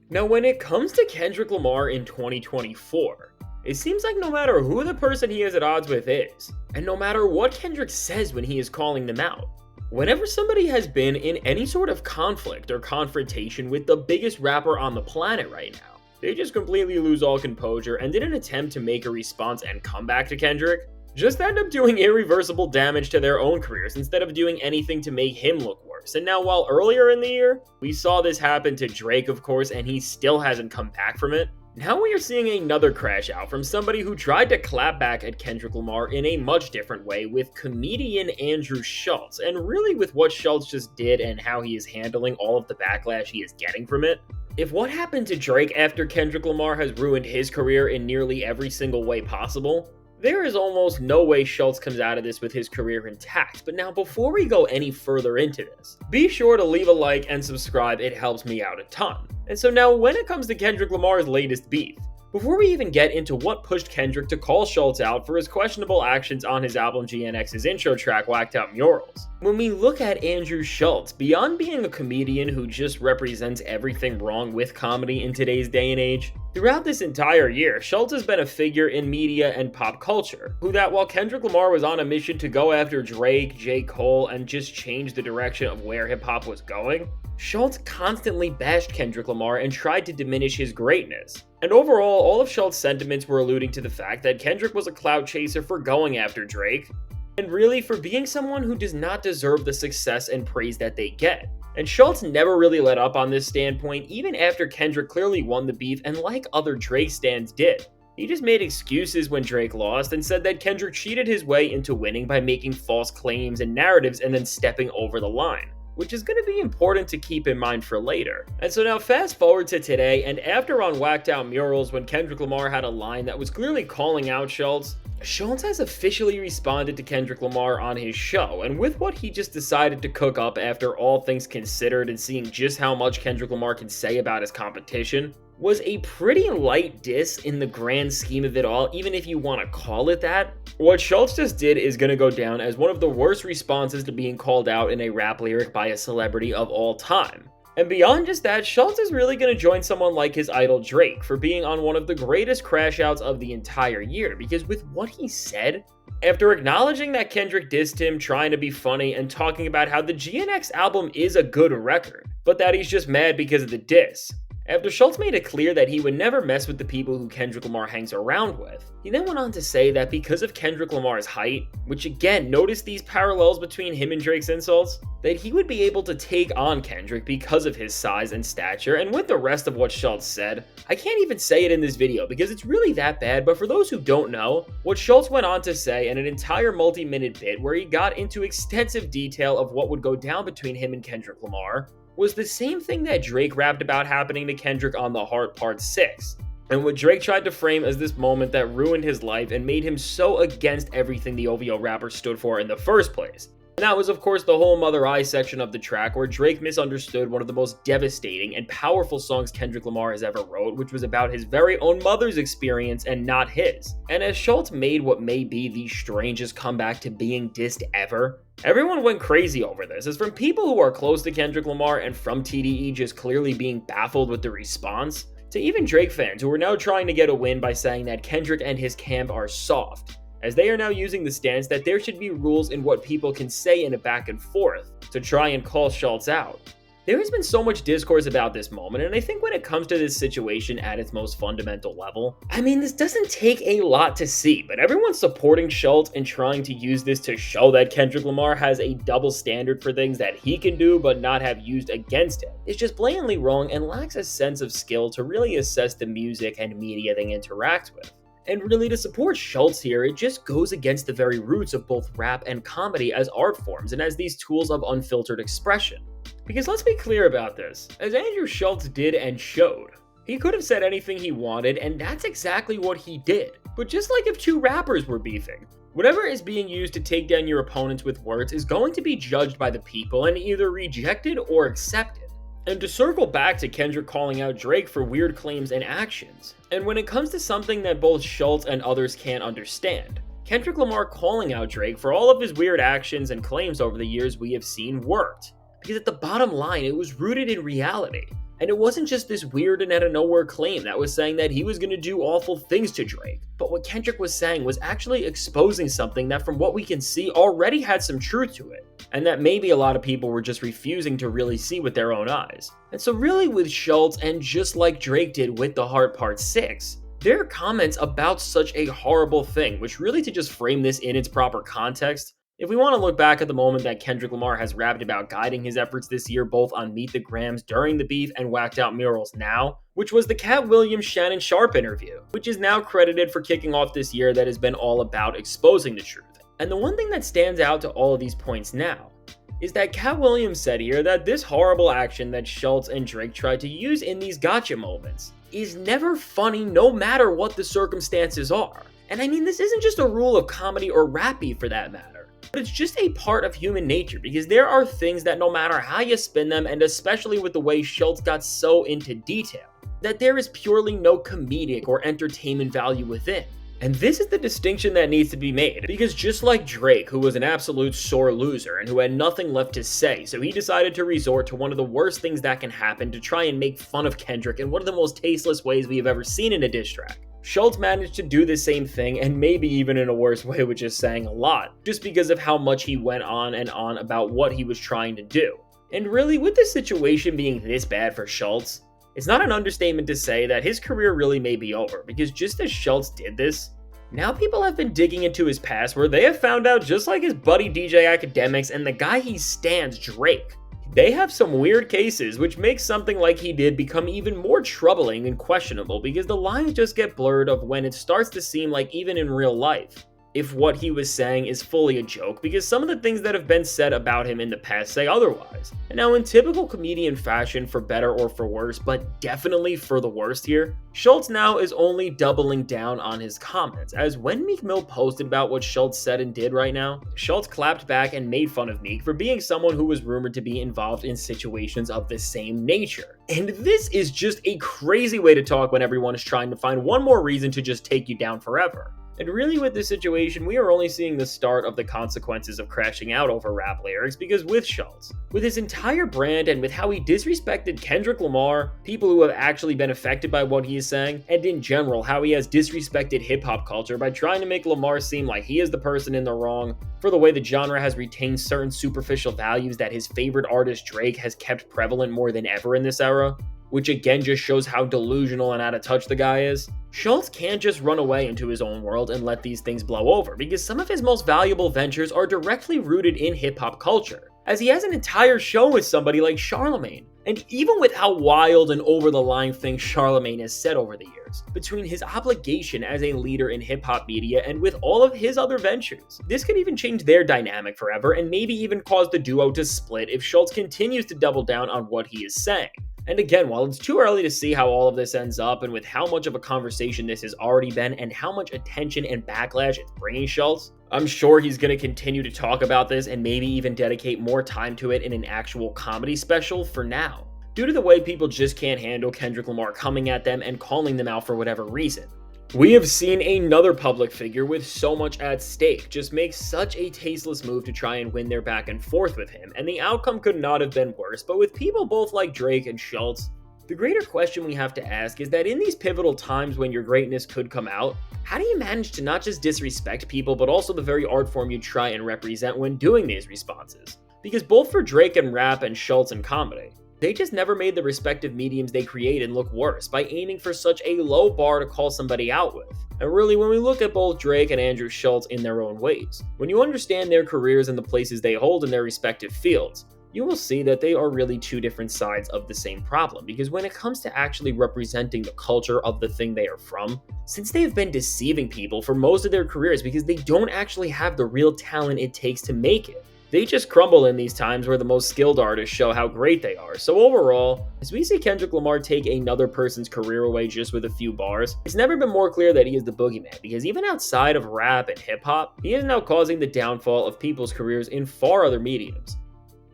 Now, when it comes to Kendrick Lamar in 2024, it seems like no matter who the person he is at odds with is, and no matter what Kendrick says when he is calling them out, whenever somebody has been in any sort of conflict or confrontation with the biggest rapper on the planet right now, they just completely lose all composure and didn't attempt to make a response and come back to Kendrick, just end up doing irreversible damage to their own careers instead of doing anything to make him look worse. And now, while earlier in the year, we saw this happen to Drake, of course, and he still hasn't come back from it, now we are seeing another crash out from somebody who tried to clap back at Kendrick Lamar in a much different way with comedian Andrew Schulz, and really with what Schulz just did and how he is handling all of the backlash he is getting from it. If what happened to Drake after Kendrick Lamar has ruined his career in nearly every single way possible, there is almost no way Schulz comes out of this with his career intact. But now, before we go any further into this, be sure to leave a like and subscribe, it helps me out a ton. And so now, when it comes to Kendrick Lamar's latest beef, before we even get into what pushed Kendrick to call Schulz out for his questionable actions on his album GNX's intro track, Whacked Out Murals, when we look at Andrew Schulz, beyond being a comedian who just represents everything wrong with comedy in today's day and age, throughout this entire year, Schulz has been a figure in media and pop culture, who that while Kendrick Lamar was on a mission to go after Drake, J. Cole, and just change the direction of where hip-hop was going, Schulz constantly bashed Kendrick Lamar and tried to diminish his greatness. And overall, all of Schulz's sentiments were alluding to the fact that Kendrick was a clout chaser for going after Drake, and really for being someone who does not deserve the success and praise that they get. And Schulz never really let up on this standpoint, even after Kendrick clearly won the beef, and like other Drake stans did. He just made excuses when Drake lost and said that Kendrick cheated his way into winning by making false claims and narratives and then stepping over the line, which is going to be important to keep in mind for later. And so now fast forward to today, and after on Whacked Out Murals, when Kendrick Lamar had a line that was clearly calling out Schulz, Schulz has officially responded to Kendrick Lamar on his show, and with what he just decided to cook up after all things considered and seeing just how much Kendrick Lamar can say about his competition, was a pretty light diss in the grand scheme of it all, even if you want to call it that. What Schulz just did is going to go down as one of the worst responses to being called out in a rap lyric by a celebrity of all time. And beyond just that, Schulz is really going to join someone like his idol Drake for being on one of the greatest crash outs of the entire year, because with what he said, after acknowledging that Kendrick dissed him, trying to be funny, and talking about how the GNX album is a good record, but that he's just mad because of the diss, after Schulz made it clear that he would never mess with the people who Kendrick Lamar hangs around with, he then went on to say that because of Kendrick Lamar's height, which again, notice these parallels between him and Drake's insults, that he would be able to take on Kendrick because of his size and stature. And with the rest of what Schulz said, I can't even say it in this video because it's really that bad, but for those who don't know, what Schulz went on to say in an entire multi-minute bit where he got into extensive detail of what would go down between him and Kendrick Lamar, was the same thing that Drake rapped about happening to Kendrick on The Heart Part 6, and what Drake tried to frame as this moment that ruined his life and made him so against everything the OVO rapper stood for in the first place. And that was of course the whole Mother I section of the track, where Drake misunderstood one of the most devastating and powerful songs Kendrick Lamar has ever wrote, which was about his very own mother's experience and not his. And as Schulz made what may be the strangest comeback to being dissed ever, everyone went crazy over this, as from people who are close to Kendrick Lamar and from TDE just clearly being baffled with the response, to even Drake fans who are now trying to get a win by saying that Kendrick and his camp are soft, as they are now using the stance that there should be rules in what people can say in a back and forth to try and call Schulz out. There has been so much discourse about this moment, and I think when it comes to this situation at its most fundamental level, I mean, this doesn't take a lot to see, but everyone's supporting Schulz and trying to use this to show that Kendrick Lamar has a double standard for things that he can do but not have used against him. It's just blatantly wrong and lacks a sense of skill to really assess the music and media they interact with. And really, to support Schulz here, it just goes against the very roots of both rap and comedy as art forms and as these tools of unfiltered expression. Because let's be clear about this, as Andrew Schulz did and showed, he could have said anything he wanted, and that's exactly what he did. But just like if two rappers were beefing, whatever is being used to take down your opponents with words is going to be judged by the people and either rejected or accepted. And to circle back to Kendrick calling out Drake for weird claims and actions, and when it comes to something that both Schulz and others can't understand, Kendrick Lamar calling out Drake for all of his weird actions and claims over the years we have seen worked. Because at the bottom line, it was rooted in reality. And it wasn't just this weird and out of nowhere claim that was saying that he was going to do awful things to Drake, but what Kendrick was saying was actually exposing something that, from what we can see, already had some truth to it, and that maybe a lot of people were just refusing to really see with their own eyes. And so really with Schulz, and just like Drake did with The Heart Part 6, their comments about such a horrible thing, which really, to just frame this in its proper context, if we want to look back at the moment that Kendrick Lamar has rapped about guiding his efforts this year both on Meet the Grams during the beef and Whacked Out Murals now, which was the Cat Williams Shannon Sharp interview, which is now credited for kicking off this year, that has been all about exposing the truth. And the one thing that stands out to all of these points now is that Cat Williams said here that this horrible action that Schulz and Drake tried to use in these gotcha moments is never funny no matter what the circumstances are. And I mean, this isn't just a rule of comedy or rap beef for that matter, but it's just a part of human nature, because there are things that no matter how you spin them, and especially with the way Schulz got so into detail, that there is purely no comedic or entertainment value within. And this is the distinction that needs to be made, because just like Drake, who was an absolute sore loser and who had nothing left to say, so he decided to resort to one of the worst things that can happen to try and make fun of Kendrick in one of the most tasteless ways we have ever seen in a diss track. Schulz managed to do the same thing, and maybe even in a worse way, which is saying a lot, just because of how much he went on and on about what he was trying to do. And really, with this situation being this bad for Schulz, it's not an understatement to say that his career really may be over, because just as Schulz did this, now people have been digging into his past, where they have found out, just like his buddy DJ Academics and the guy he stands, Drake, they have some weird cases, which makes something like he did become even more troubling and questionable, because the lines just get blurred of when it starts to seem like, even in real life, if what he was saying is fully a joke, because some of the things that have been said about him in the past say otherwise. And now, in typical comedian fashion, for better or for worse, but definitely for the worst here, Schulz now is only doubling down on his comments, as when Meek Mill posted about what Schulz said and did right now, Schulz clapped back and made fun of Meek for being someone who was rumored to be involved in situations of the same nature. And this is just a crazy way to talk when everyone is trying to find one more reason to just take you down forever. And really, with this situation, we are only seeing the start of the consequences of crashing out over rap lyrics, because with Schulz, with his entire brand and with how he disrespected Kendrick Lamar, people who have actually been affected by what he is saying, and in general, how he has disrespected hip-hop culture by trying to make Lamar seem like he is the person in the wrong, for the way the genre has retained certain superficial values that his favorite artist Drake has kept prevalent more than ever in this era, which again just shows how delusional and out of touch the guy is. Schulz can't just run away into his own world and let these things blow over, because some of his most valuable ventures are directly rooted in hip-hop culture, as he has an entire show with somebody like Charlemagne. And even with how wild and over-the-line things Charlemagne has said over the years, between his obligation as a leader in hip-hop media and with all of his other ventures, this could even change their dynamic forever, and maybe even cause the duo to split if Schulz continues to double down on what he is saying. And again, while it's too early to see how all of this ends up, and with how much of a conversation this has already been and how much attention and backlash it's bringing Schulz, I'm sure he's going to continue to talk about this and maybe even dedicate more time to it in an actual comedy special for now, due to the way people just can't handle Kendrick Lamar coming at them and calling them out for whatever reason. We have seen another public figure with so much at stake just make such a tasteless move to try and win their back and forth with him, and the outcome could not have been worse. But with people both like Drake and Schulz, the greater question we have to ask is that in these pivotal times when your greatness could come out, how do you manage to not just disrespect people, but also the very art form you try and represent when doing these responses? Because both for Drake and rap and Schulz and comedy, they just never made the respective mediums they created look worse by aiming for such a low bar to call somebody out with. And really, when we look at both Drake and Andrew Schulz in their own ways, when you understand their careers and the places they hold in their respective fields, you will see that they are really two different sides of the same problem. Because when it comes to actually representing the culture of the thing they are from, since they have been deceiving people for most of their careers because they don't actually have the real talent it takes to make it, they just crumble in these times where the most skilled artists show how great they are. So overall, as we see Kendrick Lamar take another person's career away just with a few bars, it's never been more clear that he is the boogeyman, because even outside of rap and hip-hop, he is now causing the downfall of people's careers in far other mediums.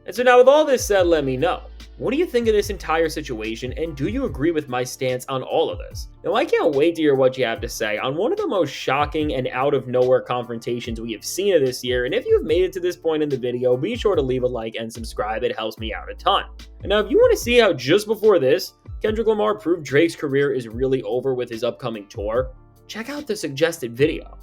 And so now with all this said, let me know. What do you think of this entire situation, and do you agree with my stance on all of this? Now, I can't wait to hear what you have to say on one of the most shocking and out-of-nowhere confrontations we have seen of this year, and if you've made it to this point in the video, be sure to leave a like and subscribe, it helps me out a ton. And now, if you want to see how just before this, Kendrick Lamar proved Drake's career is really over with his upcoming tour, check out the suggested video.